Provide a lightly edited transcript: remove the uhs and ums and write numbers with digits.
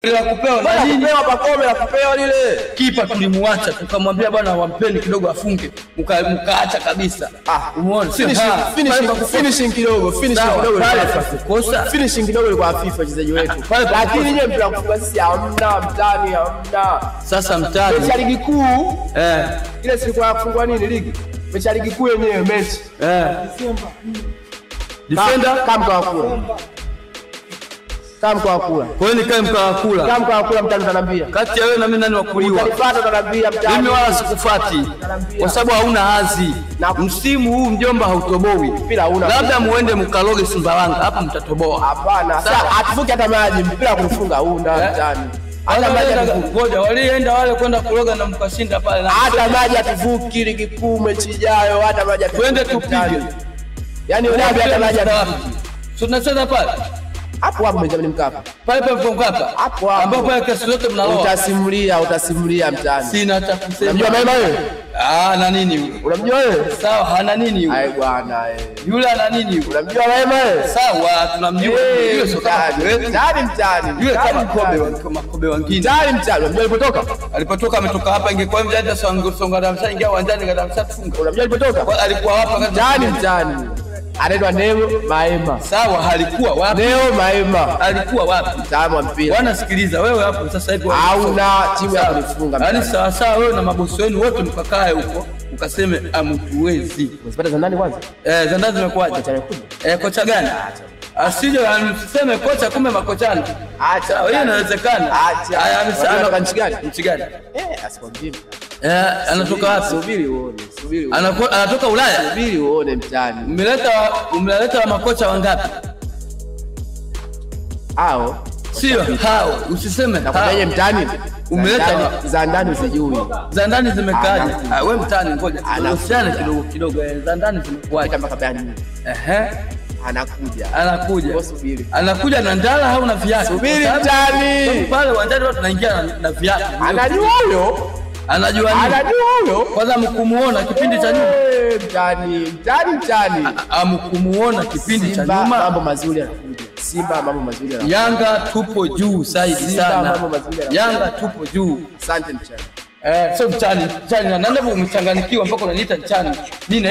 La kupewa na nini? Kupewa Pacome la kupewa lile. Kipa tulimuacha tukamwambia bwana wampeni kidogo afunge. Mkaacha kabisa. Umeona? Finishing kidogo kosa. Finishing kidogo ilikuwa hafifu wachezaji wetu. Lakini nyewe mpira kufunga sisi hamna mtani hamna. Sasa mtani. Mechi ya ligi kuu. Ile siku ya kufungwa nini ligi? Mechi ya ligi kuu yenyewe mechi. Defender kama kwa kula. Kama kwa kula. Kwa hiyo nikae mkawakula. Kama kwa kula mtani utaniambia. Kati ya wewe na mimi nani wakuliwa? Utanifuata utaniambia mtani. Mimi wala sikufuati. Kwa sababu hauna hazi. Msimu huu mjomba hautobowi. Mpira hauna. Labda muende mkaloge Sumbawanga hapo mtatoboa. Hapana. Sasa atufuki hata maji mpira kufunga hauna mtani. Hata maji ngoja walienda wale kwenda kuloga na mkashinda pale na hata maji atuvuki ligi kuu mechi ijayo hata maji twende tupige. Yaani unaambia hata maji atuvuki. Tunacheza pale. Hapo Benjamin Mkapa. Pale Mkapa. Hapo ambapo pale kesi zote mnaloa. Utasimulia mtani. Sina cha kusema. Unamjua Maema wewe? Na nini yule? Unamjua wewe? Sawa, hana nini yule? Ai bwana Yule ana nini yule? Unamjua Maema wewe? Sawa, tunamjua. Yule sio mtani. Yule kama Kobe wengine. Mtani. Unamjua alipotoka? Alipotoka ametoka hapa ingekuwa mjanja songa damsha ingia uwanjani kadamsha tufunga. Unamjua alipotoka? Alikuwa hapa mtani. Anaitwa Neo Maema. Sawa, halikuwa wapi? Neo Maema. Alikuwa wapi? Mtaalamu wa mpira. Bwana sikiliza, wewe hapo sasa hivi hauna timu ya kufunga. Yaani sawa wewe na mabosi wenu wote mkakae huko, ukaseme amtuwezi. Unapata za ndani kwanza? Za ndani zimekuaje? Kocha gani? Asije usiseme kocha kumbe makochana. Acha. Hiyo inawezekana. Haya amesema kanchi gani? Nchi gani? Asikwambie. Anatoka wapi? Subiri uone. Anatoka Ulaya? Subiri uone mtani. Umeleta makocha wangapi? Hao. Sio hao, usiseme nakujaje mtani? Umeleta za ndani usijui. Za ndani zimekaje? Wewe mtani ngoja. Usiane kidogo. Za ndani zimekuaje mpaka bani? Anakuja. Subiri. Anakuja na ndala au na viatu? Subiri mtani. Pale uwanjani watu tunaingia na viatu. Anajua huyo. Anajua huyo. Kwanza mkumuona kipindi cha nyuma. Mtani. Amkumuona kipindi cha nyuma. Mambo mazuri yanakuja. Simba mambo mazuri yanakuja. Yanga tupo juu zaidi sana. Yanga tupo juu. Asante mchana. Sio mchani. Na ndio umechanganyikiwa mpaka unaniita mchani. Mimi